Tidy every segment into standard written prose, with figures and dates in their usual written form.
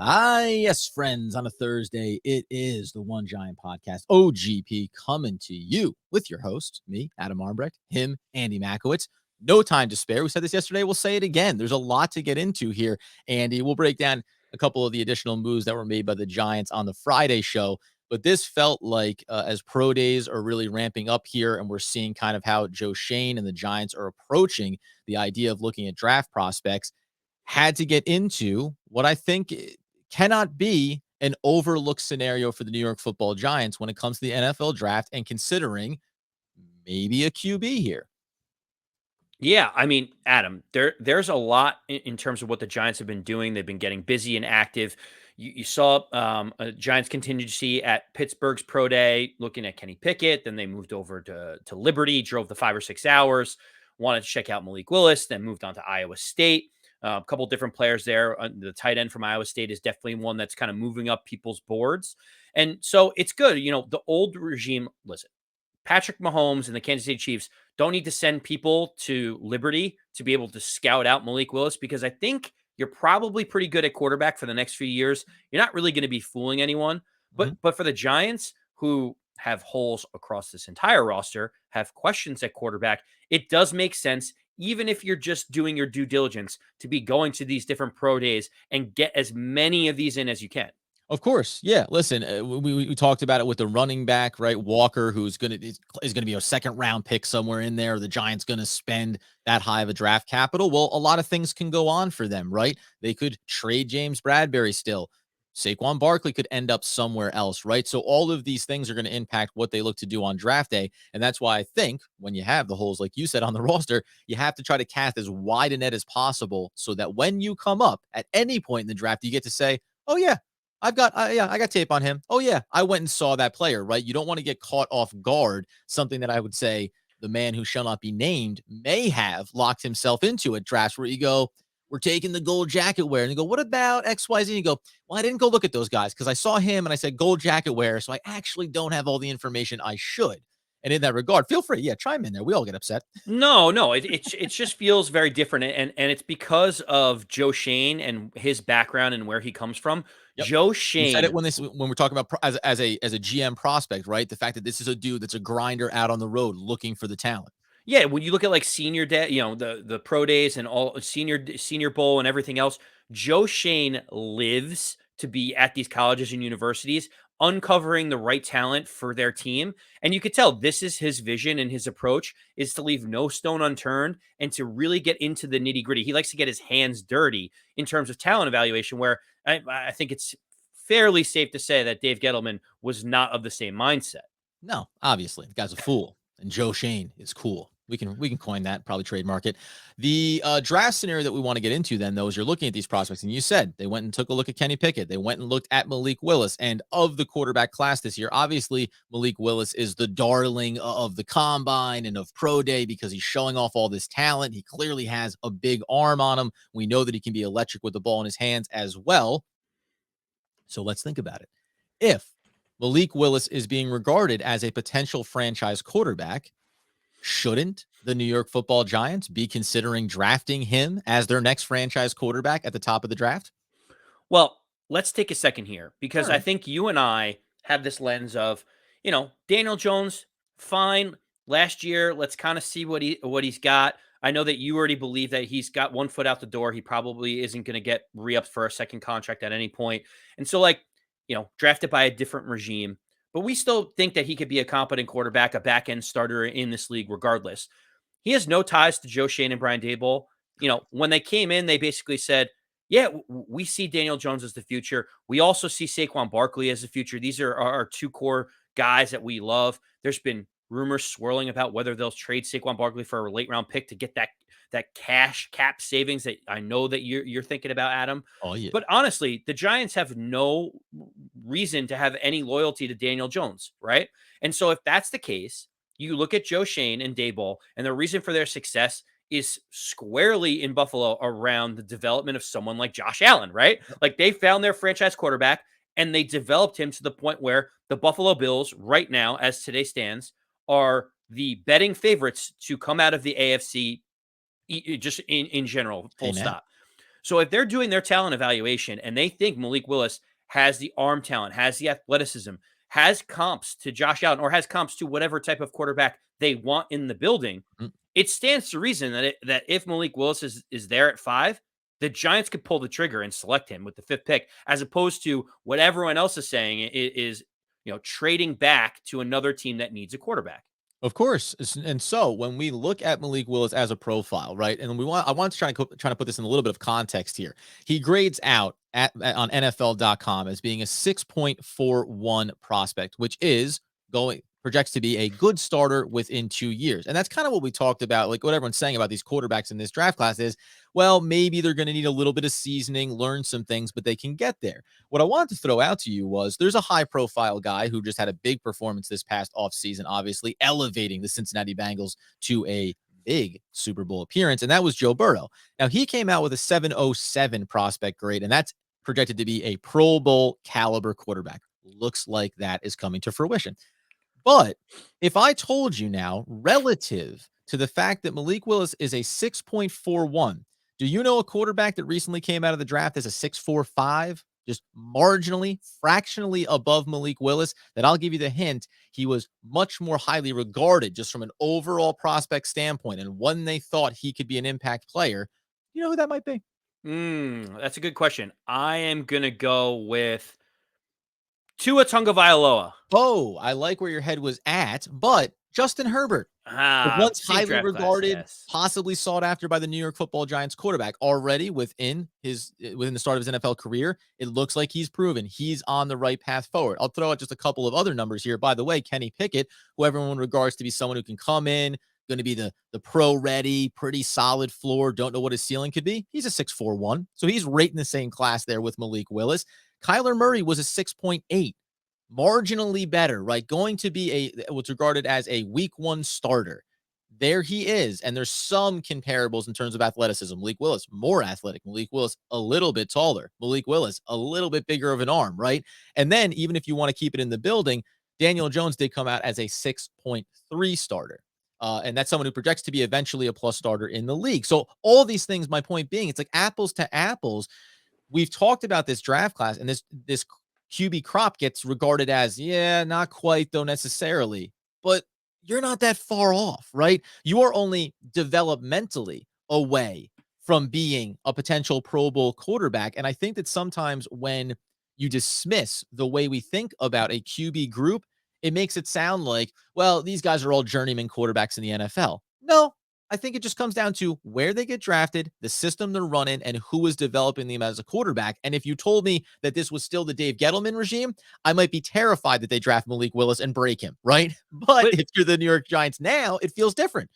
Yes, friends, on a Thursday, it is the One Giant Podcast, OGP, coming to you with your host, me, Adam Armbrecht, him, Andy Makowitz. No time to spare. We said this yesterday. We'll say it again. There's a lot to get into here, Andy. We'll break down a couple of the additional moves that were made by the Giants on the Friday show. But this felt like as pro days are really ramping up here, and we're seeing kind of how Joe Schoen and the Giants are approaching the idea of looking at draft prospects, had to get into what I think cannot be an overlooked scenario for the New York Football Giants when it comes to the NFL draft and considering maybe a QB here. Yeah, I mean, Adam, there's a lot in terms of what the Giants have been doing. They've been getting busy and active. You saw Giants contingency at Pittsburgh's pro day, looking at Kenny Pickett. Then they moved over to Liberty, drove the 5 or 6 hours, wanted to check out Malik Willis, then moved on to Iowa State. A couple different players there. The tight end from Iowa State is definitely one that's kind of moving up people's boards. And so it's good. The old regime, listen, Patrick Mahomes and the Kansas City Chiefs don't need to send people to Liberty to be able to scout out Malik Willis, because I think you're probably pretty good at quarterback for the next few years. You're not really going to be fooling anyone. But for the Giants, who have holes across this entire roster, have questions at quarterback, it does make sense, even if you're just doing your due diligence, to be going to these different pro days and get as many of these in as you can. Of course. Yeah. Listen, we talked about it with the running back, right? Walker, who's going to is going to be a second round pick somewhere in there. The Giants going to spend that high of a draft capital. Well, a lot of things can go on for them, right? They could trade James Bradberry still. Saquon Barkley could end up somewhere else, right? So all of these things are going to impact what they look to do on draft day. And that's why I think when you have the holes, like you said, on the roster, you have to try to cast as wide a net as possible so that when you come up at any point in the draft, you get to say, oh, yeah, I got tape on him. Oh, yeah, I went and saw that player, right? You don't want to get caught off guard, something that I would say the man who shall not be named may have locked himself into at drafts where you go, we're taking the gold jacket wear. And you go, what about XYZ? And you go, well, I didn't go look at those guys because I saw him and I said gold jacket wear. So I actually don't have all the information I should. And in that regard, feel free. Yeah, chime in there. We all get upset. No, it just feels very different, and it's because of Joe Schoen and his background and where he comes from. Yep. Joe You said it Schoen, when we're talking about as a GM prospect, right? The fact that this is a dude that's a grinder out on the road looking for the talent. yeah. When you look at like senior day, the pro days and all senior bowl and everything else, Joe Schoen lives to be at these colleges and universities, uncovering the right talent for their team. And you could tell this is his vision, and his approach is to leave no stone unturned and to really get into the nitty gritty. He likes to get his hands dirty in terms of talent evaluation, where I think it's fairly safe to say that Dave Gettleman was not of the same mindset. No, obviously, the guy's a fool, and Joe Schoen is cool. We can coin that, probably trademark it. The draft scenario that we want to get into then, though, is you're looking at these prospects, and you said they went and took a look at Kenny Pickett. They went and looked at Malik Willis. And of the quarterback class this year, obviously, Malik Willis is the darling of the combine and of pro day because he's showing off all this talent. He clearly has a big arm on him. We know that he can be electric with the ball in his hands as well. So let's think about it. If Malik Willis is being regarded as a potential franchise quarterback, shouldn't the New York Football Giants be considering drafting him as their next franchise quarterback at the top of the draft? Well, let's take a second here, because I Right. think you and I have this lens of, Daniel Jones, fine. Last year, let's kind of see what he's got. I know that you already believe that he's got 1 foot out the door. He probably isn't going to get re-upped for a second contract at any point. And so, drafted by a different regime. But we still think that he could be a competent quarterback, a back-end starter in this league regardless. He has no ties to Joe Schoen and Brian Daboll. When they came in, they basically said, yeah, we see Daniel Jones as the future. We also see Saquon Barkley as the future. These are our 2 core guys that we love. There's been rumors swirling about whether they'll trade Saquon Barkley for a late round pick to get that cash cap savings that I know that you're thinking about, Adam. Oh, yeah. But honestly, the Giants have no reason to have any loyalty to Daniel Jones, right? And so if that's the case, you look at Joe Schoen and Daboll, and the reason for their success is squarely in Buffalo around the development of someone like Josh Allen, right? Like, they found their franchise quarterback and they developed him to the point where the Buffalo Bills right now, as today stands, are the betting favorites to come out of the AFC just in general, full Amen. stop. So if they're doing their talent evaluation and they think Malik Willis has the arm talent, has the athleticism, has comps to Josh Allen, or has comps to whatever type of quarterback they want in the building, Mm. it stands to reason that if Malik Willis is there at 5, the Giants could pull the trigger and select him with the 5th pick, as opposed to what everyone else is saying is trading back to another team that needs a quarterback. Of course. And so when we look at Malik Willis as a profile, right? And I want to try to put this in a little bit of context here. He grades out on NFL.com as being a 6.41 prospect, which is projects to be a good starter within 2 years. And that's kind of what we talked about. Like what everyone's saying about these quarterbacks in this draft class is, well, maybe they're going to need a little bit of seasoning, learn some things, but they can get there. What I wanted to throw out to you was there's a high profile guy who just had a big performance this past offseason, obviously elevating the Cincinnati Bengals to a big Super Bowl appearance, and that was Joe Burrow. Now, he came out with a 707 prospect grade, and that's projected to be a Pro Bowl caliber quarterback. Looks like that is coming to fruition. But if I told you now, relative to the fact that Malik Willis is a 6.41, do you know a quarterback that recently came out of the draft as a 6.45? Just marginally, fractionally above Malik Willis, that I'll give you the hint. He was much more highly regarded just from an overall prospect standpoint. And when they thought he could be an impact player, you know who that might be? That's a good question. I am going to go with Tua Tagovailoa. Oh, I like where your head was at, but Justin Herbert, the once Same highly draft class, regarded, yes. possibly sought after by the New York Football Giants quarterback, already within the start of his NFL career, it looks like he's proven he's on the right path forward. I'll throw out just a couple of other numbers here. By the way, Kenny Pickett, who everyone regards to be someone who can come in, going to be the pro ready, pretty solid floor, don't know what his ceiling could be. He's a 6.41. So he's right in the same class there with Malik Willis. Kyler Murray was a 6.8. Marginally better, right? Going to be what's regarded as a week 1 starter. There he is. And there's some comparables in terms of athleticism. Malik Willis, more athletic. Malik Willis, a little bit taller. Malik Willis, a little bit bigger of an arm, right? And then even if you want to keep it in the building, Daniel Jones did come out as a 6.3 starter. And that's someone who projects to be eventually a plus starter in the league. So all these things, my point being, it's like apples to apples. We've talked about this draft class, and this QB crop gets regarded as, yeah, not quite though necessarily, but you're not that far off, right? You are only developmentally away from being a potential Pro Bowl quarterback. And I think that sometimes when you dismiss the way we think about a QB group, it makes it sound like, well, these guys are all journeyman quarterbacks in the NFL. No, I think it just comes down to where they get drafted, the system they're running, and who is developing them as a quarterback. And if you told me that this was still the Dave Gettleman regime, I might be terrified that they draft Malik Willis and break him, right? But if you're the New York Giants now, it feels different.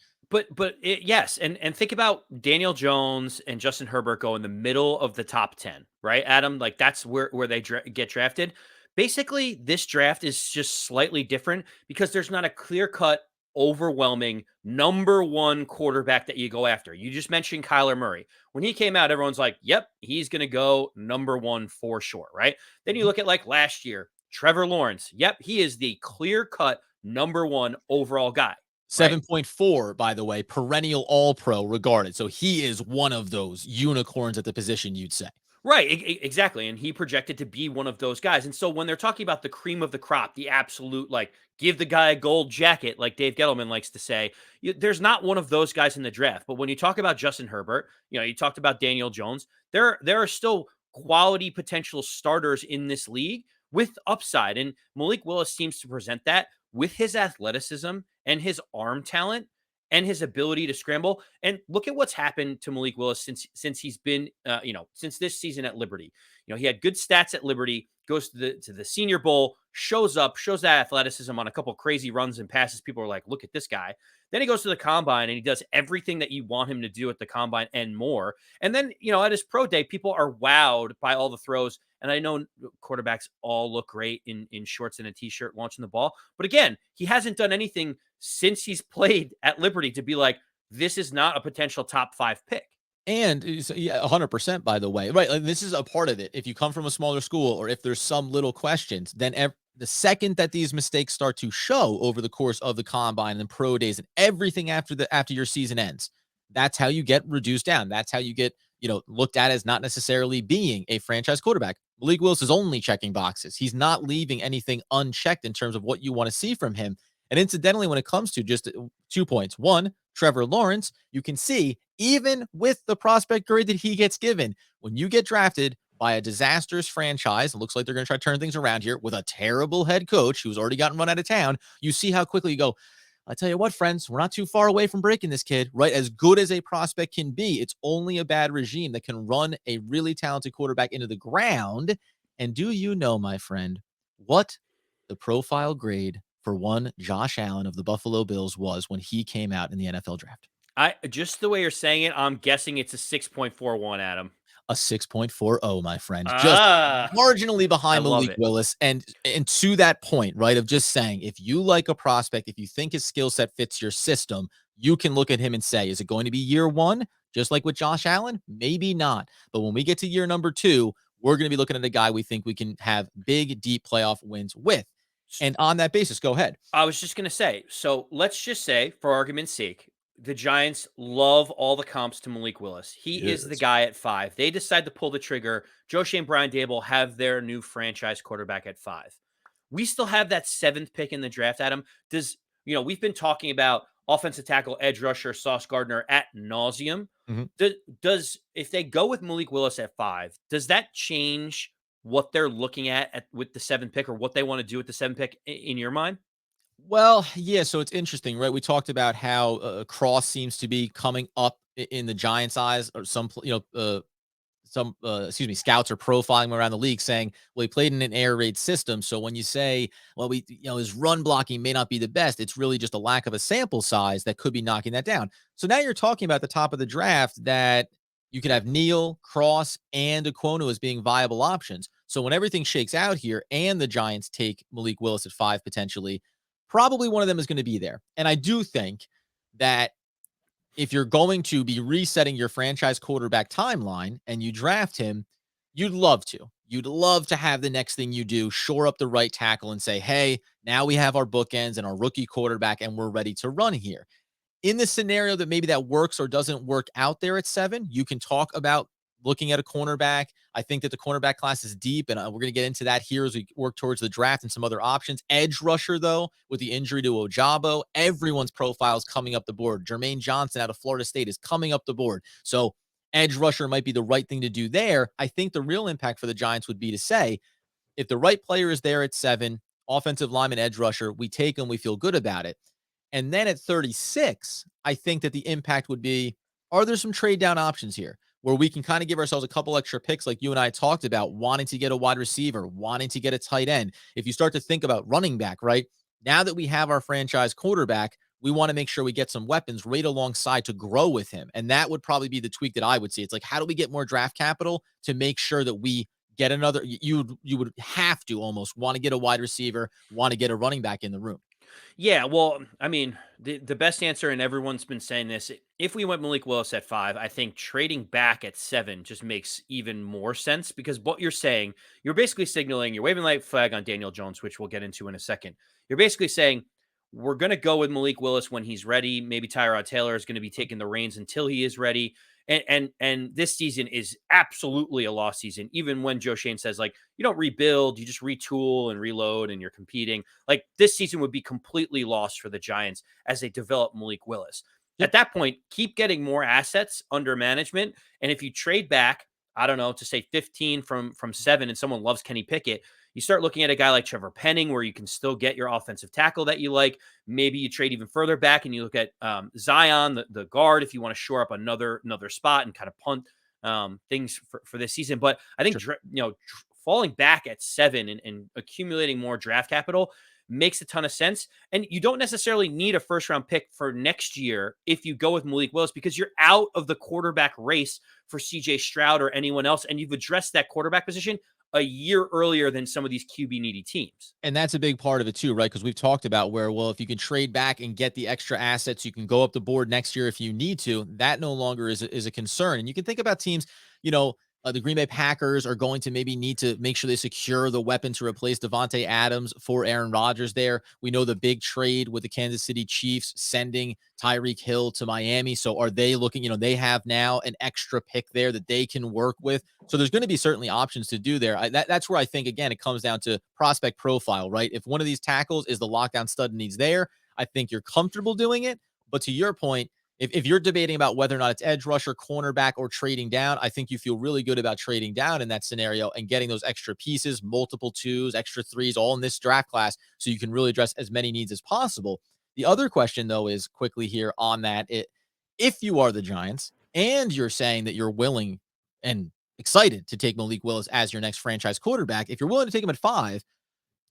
Yes, and think about Daniel Jones and Justin Herbert go in the middle of the top 10, right, Adam? Like that's where they get drafted. Basically, this draft is just slightly different because there's not a clear-cut, overwhelming number 1 quarterback that you go after. You just mentioned Kyler Murray. When he came out, everyone's like, "Yep, he's going to go number 1 for sure," right? Then you look at like last year, Trevor Lawrence. Yep, he is the clear-cut number 1 overall guy. Right? 7.4, by the way, perennial all-pro regarded. So he is one of those unicorns at the position, you'd say. Right, exactly, and he projected to be one of those guys, and so when they're talking about the cream of the crop, the absolute, like, give the guy a gold jacket, like Dave Gettleman likes to say, there's not one of those guys in the draft, but when you talk about Justin Herbert, you talked about Daniel Jones, there are still quality potential starters in this league with upside, and Malik Willis seems to present that with his athleticism and his arm talent and his ability to scramble. And look at what's happened to Malik Willis since he's been, since this season at Liberty. He had good stats at Liberty, goes to the Senior Bowl, shows that athleticism on a couple crazy runs and passes. People are like, look at this guy. Then he goes to the combine and he does everything that you want him to do at the combine and more. And then, at his pro day, people are wowed by all the throws. And I know quarterbacks all look great in shorts and a t-shirt launching the ball. But again, he hasn't done anything since he's played at Liberty to be like, this is not a potential top 5 pick. And yeah, 100%, by the way, right? Like, this is a part of it. If you come from a smaller school or if there's some little questions, then the second that these mistakes start to show over the course of the combine and pro days and everything after your season ends, That's how you get reduced down. That's how you get, looked at as not necessarily being a franchise quarterback. Malik Willis is only checking boxes. He's not leaving anything unchecked in terms of what you want to see from him. And incidentally, when it comes to just 2 points, one, Trevor Lawrence, you can see even with the prospect grade that he gets given, when you get drafted by a disastrous franchise, it looks like they're going to try to turn things around here with a terrible head coach who's already gotten run out of town. You see how quickly you go, I tell you what, friends, we're not too far away from breaking this kid, right? As good as a prospect can be, it's only a bad regime that can run a really talented quarterback into the ground. And do you know, my friend, what the profile grade for one Josh Allen of the Buffalo Bills was when he came out in the NFL draft? I just the way you're saying it, I'm guessing it's a 6.41, Adam. A 6.40, my friend, just Ah, marginally I behind love Malik it. Willis. And to that point, right, of just saying, if you like a prospect, if you think his skill set fits your system, you can look at him and say, is it going to be year one, just like with Josh Allen? Maybe not. But when we get to year number two, we're going to be looking at a guy we think we can have big, deep playoff wins with. And on that basis, go ahead. I was just going to say, so let's just say, for argument's sake, the Giants love all the comps to Malik Willis. He is the Yes. guy at 5. They decide to pull the trigger. Joe Shane, Brian Daboll have their new franchise quarterback at 5. We still have that 7th pick in the draft, Adam. We've been talking about offensive tackle, edge rusher, Sauce Gardner at nauseum. Mhm. If they go with Malik Willis at 5, does that change what they're looking at with the 7th pick, or what they want to do with the 7th pick in your mind? Well, yeah, so it's interesting, right? We talked about how Cross seems to be coming up in the Giants' eyes, or scouts are profiling him around the league saying, well, he played in an air raid system. So when you say, well, his run blocking may not be the best, it's really just a lack of a sample size that could be knocking that down. So now you're talking about the top of the draft that you could have Neal, Cross, and Aquonu as being viable options. So when everything shakes out here and the Giants take Malik Willis at 5 potentially, probably one of them is going to be there. And I do think that if you're going to be resetting your franchise quarterback timeline and you draft him, you'd love to. You'd love to have the next thing you do shore up the right tackle and say, hey, now we have our bookends and our rookie quarterback and we're ready to run here. In the scenario that maybe that works or doesn't work out there at 7, you can talk about looking at a cornerback. I think that the cornerback class is deep, and we're going to get into that here as we work towards the draft and some other options. Edge rusher, though, with the injury to Ojabo, everyone's profile is coming up the board. Jermaine Johnson out of Florida State is coming up the board. So edge rusher might be the right thing to do there. I think the real impact for the Giants would be to say, if the right player is there at 7, offensive lineman, edge rusher, we take him, we feel good about it. And then at 36, I think that the impact would be, are there some trade down options here where we can kind of give ourselves a couple extra picks like you and I talked about, wanting to get a wide receiver, wanting to get a tight end. If you start to think about running back, right? Now that we have our franchise quarterback, we want to make sure we get some weapons right alongside to grow with him. And that would probably be the tweak that I would see. It's like, how do we get more draft capital to make sure that we get another, you would have to almost want to get a wide receiver, want to get a running back in the room. Yeah, well, I mean, the best answer, and everyone's been saying this, if we went Malik Willis at 5, I think trading back at 7 just makes even more sense, because what you're saying, you're basically signaling, you're waving light flag on Daniel Jones, which we'll get into in a second. You're basically saying, we're going to go with Malik Willis when he's ready. Maybe Tyrod Taylor is going to be taking the reins until he is ready. And this season is absolutely a lost season. Even when Joe Shane says, like, you don't rebuild, you just retool and reload and you're competing. Like, this season would be completely lost for the Giants as they develop Malik Willis. Yep. At that point, keep getting more assets under management. And if you trade back, I don't know, to say 15 from 7, and someone loves Kenny Pickett, you start looking at a guy like Trevor Penning, where you can still get your offensive tackle that you like. Maybe you trade even further back and you look at Zion, the guard, if you want to shore up another spot and kind of punt things for this season. But I think, Sure. falling back at 7 and accumulating more draft capital makes a ton of sense. And you don't necessarily need a first round pick for next year if you go with Malik Willis, because you're out of the quarterback race for CJ Stroud or anyone else. And you've addressed that quarterback position a year earlier than some of these QB needy teams. And that's a big part of it too, right? Because we've talked about where, well, if you can trade back and get the extra assets, you can go up the board next year if you need to. That no longer is a concern. And you can think about teams, you know, The Green Bay Packers are going to maybe need to make sure they secure the weapon to replace Devontae Adams for Aaron Rodgers there. We know the big trade with the Kansas City Chiefs sending Tyreek Hill to Miami. So are they looking, they have now an extra pick there that they can work with. So there's going to be certainly options to do there. That's where I think, again, it comes down to prospect profile, right? If one of these tackles is the lockdown stud and he's there, I think you're comfortable doing it. But to your point, if you're debating about whether or not it's edge rusher, cornerback, or trading down, I think you feel really good about trading down in that scenario and getting those extra pieces, multiple twos, extra threes, all in this draft class, so you can really address as many needs as possible. The other question, though, is quickly here on that. If you are the Giants and you're saying that you're willing and excited to take Malik Willis as your next franchise quarterback, if you're willing to take him at 5,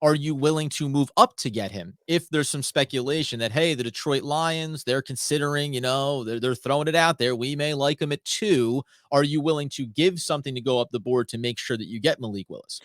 are you willing to move up to get him? If there's some speculation that, hey, the Detroit Lions, they're considering, they're throwing it out there, we may like him at 2. Are you willing to give something to go up the board to make sure that you get Malik Willis?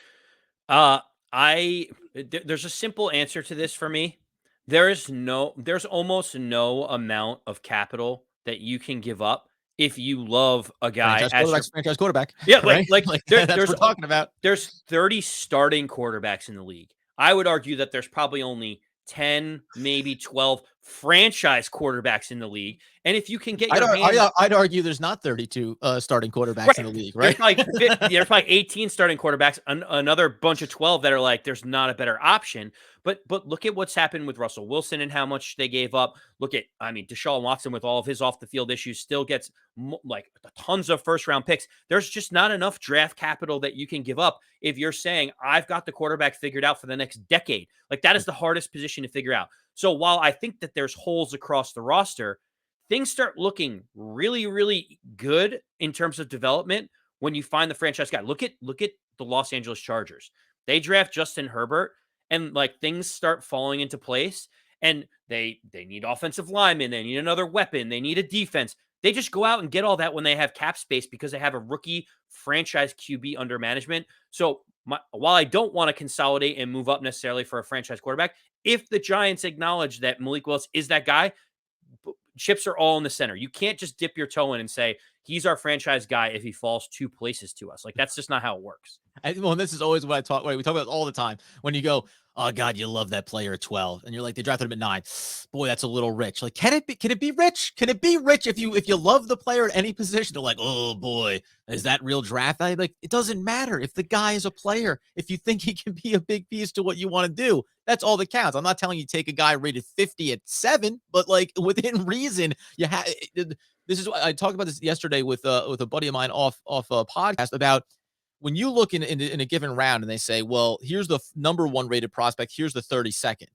There's a simple answer to this for me. There's almost no amount of capital that you can give up if you love a guy Franchise quarterback. Yeah, right? like That's what we're talking about. There's 30 starting quarterbacks in the league. I would argue that there's probably only 10, maybe 12 franchise quarterbacks in the league. And if you can get I'd argue there's not 32 starting quarterbacks in the league, right? There's probably 18 starting quarterbacks, another bunch of 12 that are like, there's not a better option. But look at what's happened with Russell Wilson and how much they gave up. Look at, Deshaun Watson with all of his off the field issues still gets like tons of first round picks. There's just not enough draft capital that you can give up if you're saying, I've got the quarterback figured out for the next decade. Like, that is the hardest position to figure out. So while I think that there's holes across the roster, things start looking really, really good in terms of development when you find the franchise guy. Look at the Los Angeles Chargers. They draft Justin Herbert, and like things start falling into place. And they need offensive linemen, they need another weapon, they need a defense. They just go out and get all that when they have cap space because they have a rookie franchise QB under management. So while I don't want to consolidate and move up necessarily for a franchise quarterback, if the Giants acknowledge that Malik Willis is that guy, chips are all in the center. You can't just dip your toe in and say, he's our franchise guy if he falls 2 places to us. Like, that's just not how it works. Well, this is always what we talk about all the time. When you go, oh God, you love that player at 12, and you're like, they drafted him at 9. Boy, that's a little rich. Like, can it be rich? Can it be rich if you love the player at any position? They're like, oh boy, is that real draft value? Like, it doesn't matter if the guy is a player. If you think he can be a big piece to what you want to do, that's all that counts. I'm not telling you take a guy rated 50 at 7, but like within reason, you have. This is what I talked about this yesterday with a buddy of mine off a podcast about. When you look in a given round and they say, well, here's the number 1 rated prospect, here's the 32nd.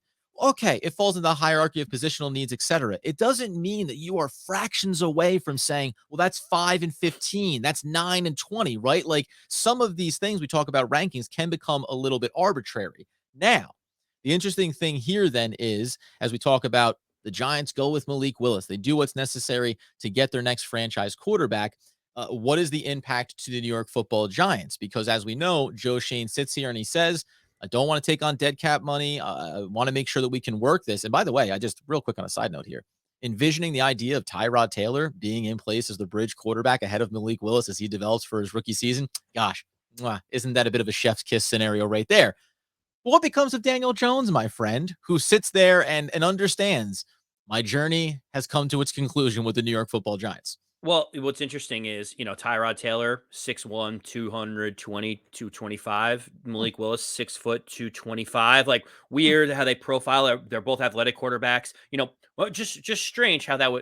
Okay, it falls in the hierarchy of positional needs, etc. It doesn't mean that you are fractions away from saying, well, that's 5 and 15, that's 9 and 20, right? Like, some of these things we talk about rankings can become a little bit arbitrary. Now, the interesting thing here then is, as we talk about the Giants go with Malik Willis, they do what's necessary to get their next franchise quarterback. What is the impact to the New York Football Giants? Because as we know, Joe Schoen sits here and he says, I don't want to take on dead cap money. I want to make sure that we can work this. And by the way, I just real quick on a side note here, envisioning the idea of Tyrod Taylor being in place as the bridge quarterback ahead of Malik Willis as he develops for his rookie season. Gosh, isn't that a bit of a chef's kiss scenario right there? But what becomes of Daniel Jones, my friend, who sits there and understands my journey has come to its conclusion with the New York Football Giants? Well, what's interesting is, Tyrod Taylor, 6'1", 220, 225. Malik Willis, 6 foot, 225. Like, weird how they profile. They're both athletic quarterbacks. Just strange how that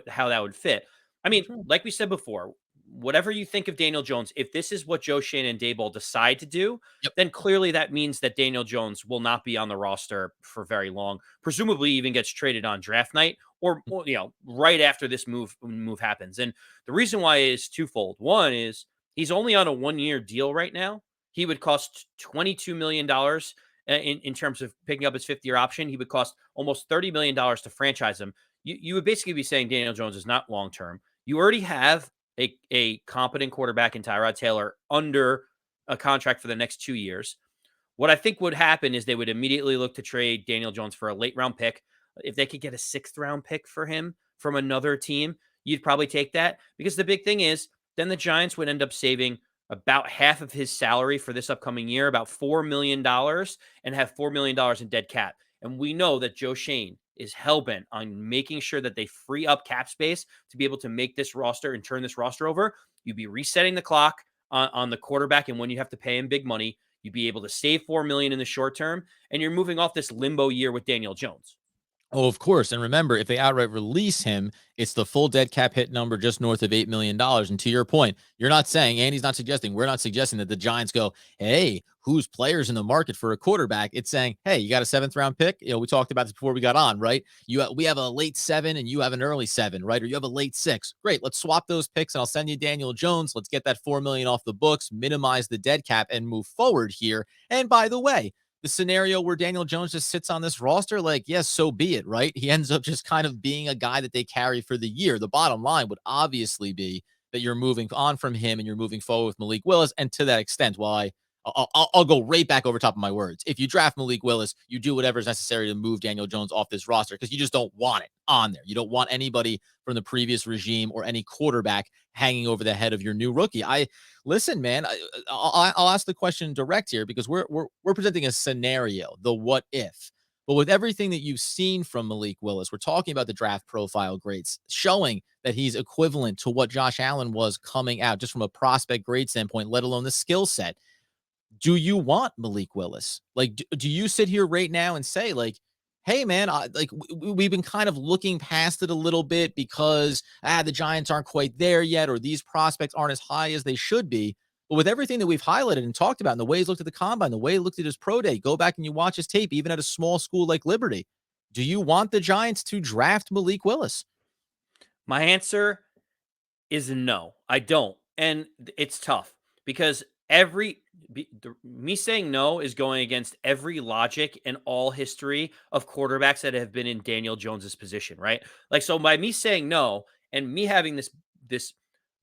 would fit. I mean, like we said before, whatever you think of Daniel Jones, if this is what Joe Schoen and Daboll decide to do, then clearly that means that Daniel Jones will not be on the roster for very long. Presumably, even gets traded on draft night, or right after this move happens. And the reason why is twofold. One is he's only on a 1-year deal right now. He would cost $22 million in terms of picking up his 5th-year option. He would cost almost $30 million to franchise him. You would basically be saying Daniel Jones is not long term. You already have a competent quarterback in Tyrod Taylor under a contract for the next 2 years. What I think would happen is they would immediately look to trade Daniel Jones for a late round pick. If they could get a 6th round pick for him from another team, you'd probably take that, because the big thing is then the Giants would end up saving about half of his salary for this upcoming year, about $4 million, and have $4 million in dead cap. And we know that Joe Schoen is hellbent on making sure that they free up cap space to be able to make this roster and turn this roster over. You'd be resetting the clock on the quarterback, and when you have to pay him big money, you'd be able to save $4 million in the short term, and you're moving off this limbo year with Daniel Jones. Oh, of course. And remember, if they outright release him, it's the full dead cap hit number just north of $8 million. And to your point, you're not saying, Andy's not suggesting, we're not suggesting that the Giants go, hey, who's players in the market for a quarterback? It's saying, hey, you got a 7th round pick. We talked about this before we got on, right? We have a late 7 and you have an early 7, right? Or you have a late 6. Great. Let's swap those picks and I'll send you Daniel Jones. Let's get that $4 million off the books, minimize the dead cap and move forward here. And by the way, the scenario where Daniel Jones just sits on this roster, like, yes, so be it, right? He ends up just kind of being a guy that they carry for the year. The bottom line would obviously be that you're moving on from him and you're moving forward with Malik Willis. And to that extent, while I'll go right back over top of my words. If you draft Malik Willis, you do whatever is necessary to move Daniel Jones off this roster because you just don't want it on there. You don't want anybody from the previous regime or any quarterback hanging over the head of your new rookie. Listen, man. I'll ask the question direct here because we're presenting a scenario, the what if. But with everything that you've seen from Malik Willis, we're talking about the draft profile grades showing that he's equivalent to what Josh Allen was coming out just from a prospect grade standpoint, let alone the skill set. Do you want Malik Willis? Like, do you sit here right now and say, like, hey, man, we've been kind of looking past it a little bit because the Giants aren't quite there yet, or these prospects aren't as high as they should be. But with everything that we've highlighted and talked about, and the way he's looked at the combine, the way he looked at his pro day, go back and you watch his tape, even at a small school like Liberty. Do you want the Giants to draft Malik Willis? My answer is no, I don't. And it's tough because me saying no is going against every logic and all history of quarterbacks that have been in Daniel Jones's position, right? Like, so by me saying no and me having this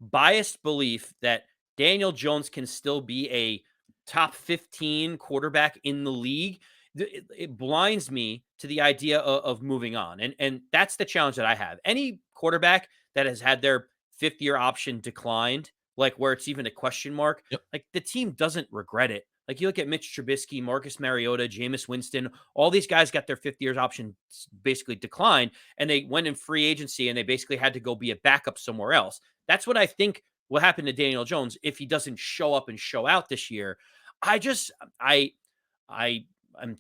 biased belief that Daniel Jones can still be a top 15 quarterback in the league, it blinds me to the idea of moving on. And that's the challenge that I have. Any quarterback that has had their 5th-year option declined, like where it's even a question mark, Yep. like the team doesn't regret it. Like you look at Mitch Trubisky, Marcus Mariota, Jameis Winston, all these guys got their 5th-year option basically declined, and they went in free agency and they basically had to go be a backup somewhere else. That's what I think will happen to Daniel Jones if he doesn't show up and show out this year. I'm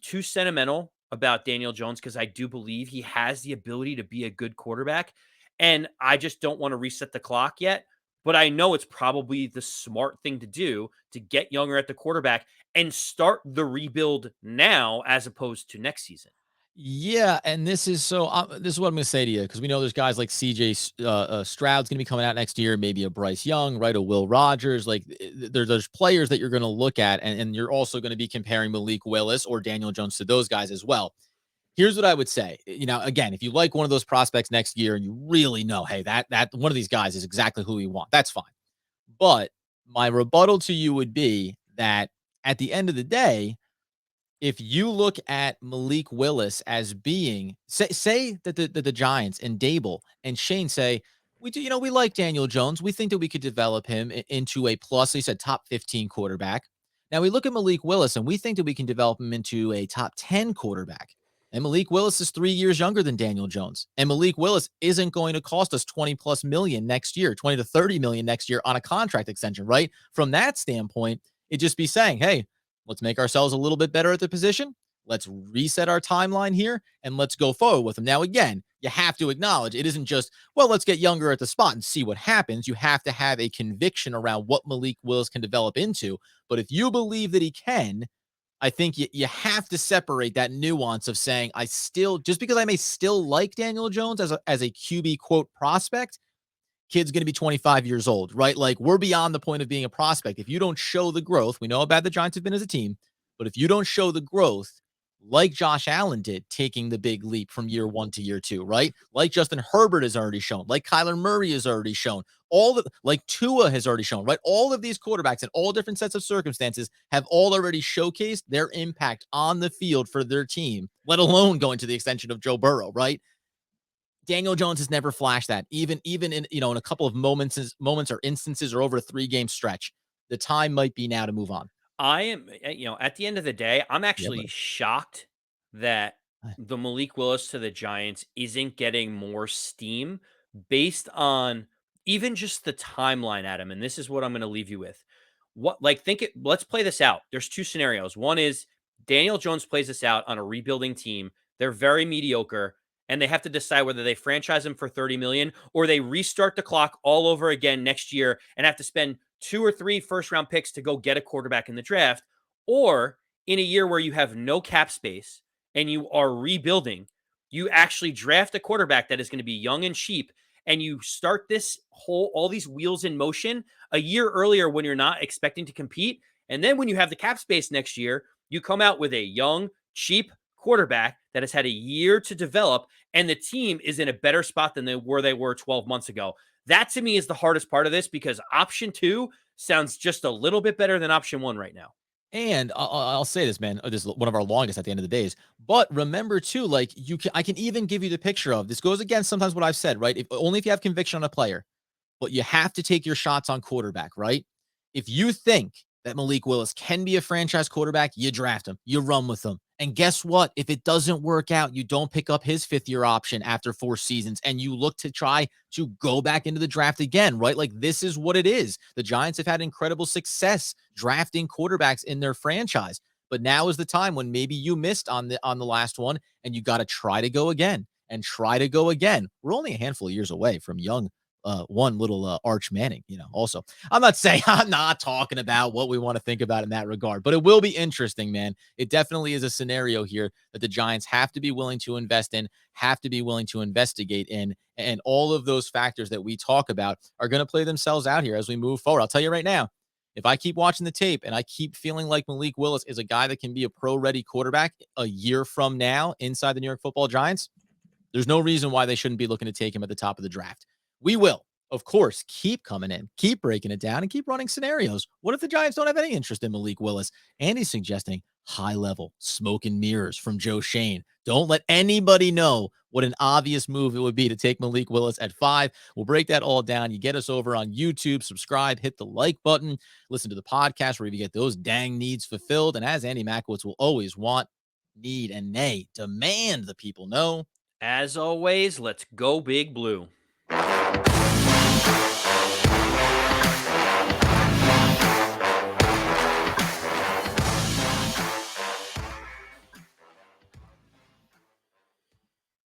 too sentimental about Daniel Jones because I do believe he has the ability to be a good quarterback. And I just don't want to reset the clock yet. But I know it's probably the smart thing to do to get younger at the quarterback and start the rebuild now as opposed to next season. Yeah, and this is this is what I'm going to say to you because we know there's guys like CJ Stroud's going to be coming out next year, maybe a Bryce Young, right? A Will Rogers. Like there's players that you're going to look at, and you're also going to be comparing Malik Willis or Daniel Jones to those guys as well. Here's what I would say. Again, if you like one of those prospects next year and you really know, hey, that one of these guys is exactly who we want, that's fine. But my rebuttal to you would be that at the end of the day, if you look at Malik Willis as being, say that the Giants and Daboll and Shane say, we like Daniel Jones. We think that we could develop him into a plus, he said, top 15 quarterback. Now we look at Malik Willis and we think that we can develop him into a top 10 quarterback. And Malik Willis is 3 years younger than Daniel Jones. And Malik Willis isn't going to cost us 20 plus million next year, 20 to 30 million next year on a contract extension, right? From that standpoint, it'd just be saying, hey, let's make ourselves a little bit better at the position. Let's reset our timeline here and let's go forward with them. Now, again, you have to acknowledge it isn't just, well, let's get younger at the spot and see what happens. You have to have a conviction around what Malik Willis can develop into. But if you believe that he can, I think you have to separate that nuance of saying, just because I may still like Daniel Jones as a QB quote prospect, kid's going to be 25 years old, right? Like we're beyond the point of being a prospect. If you don't show the growth, we know how bad the Giants have been as a team, but if you don't show the growth like Josh Allen did, taking the big leap from year 1 to year 2, right? Like Justin Herbert has already shown, like Kyler Murray has already shown, like Tua has already shown, right? All of these quarterbacks in all different sets of circumstances have all already showcased their impact on the field for their team, let alone going to the extension of Joe Burrow, right? Daniel Jones has never flashed that, even in a couple of moments or instances or over a 3-game stretch. the time might be now to move on. I am, at the end of the day, I'm Yeah, actually buddy. shocked that the Malik Willis to the Giants isn't getting more steam based on even just the timeline, Adam. And this is what I'm going to leave you with. Let's play this out. There's two scenarios. One is Daniel Jones plays this out on a rebuilding team. They're very mediocre and they have to decide whether they franchise him for 30 million or they restart the clock all over again next year and have to spend 2 or 3 first round picks to go get a quarterback in the draft, or in a year where you have no cap space and you are rebuilding, you actually draft a quarterback that is going to be young and cheap and you start all these wheels in motion a year earlier when you're not expecting to compete. And then when you have the cap space next year, you come out with a young, cheap quarterback that has had a year to develop and the team is in a better spot than they were 12 months ago. That to me is the hardest part of this because option 2 sounds just a little bit better than option 1 right now. And I'll say this, man. This is one of our longest at the end of the days. But remember too, like I can even give you the picture of this goes against sometimes what I've said, right? Only if you have conviction on a player, but you have to take your shots on quarterback, right? If you think that Malik Willis can be a franchise quarterback, you draft him, you run with him. And guess what? If it doesn't work out, you don't pick up his 5th-year option after 4 seasons and you look to try to go back into the draft again, right? Like this is what it is. The Giants have had incredible success drafting quarterbacks in their franchise. But now is the time when maybe you missed on the last one and you got to try to go again and try to go again. We're only a handful of years away from young one little Arch Manning, also. I'm not saying I'm not talking about what we want to think about in that regard, but it will be interesting, man. It definitely is a scenario here that the Giants have to be willing to invest in, have to be willing to investigate in, and all of those factors that we talk about are going to play themselves out here as we move forward. I'll tell you right now, if I keep watching the tape and I keep feeling like Malik Willis is a guy that can be a pro-ready quarterback a year from now inside the New York Football Giants, there's no reason why they shouldn't be looking to take him at the top of the draft. We will, of course, keep coming in, keep breaking it down, and keep running scenarios. What if the Giants don't have any interest in Malik Willis? And he's suggesting high level smoke and mirrors from Joe Schoen. Don't let anybody know what an obvious move it would be to take Malik Willis at 5. We'll break that all down. You get us over on YouTube, subscribe, hit the like button, listen to the podcast where you get those dang needs fulfilled. And as Andy Makowitz will always want, need, and nay, demand the people know. As always, let's go Big Blue.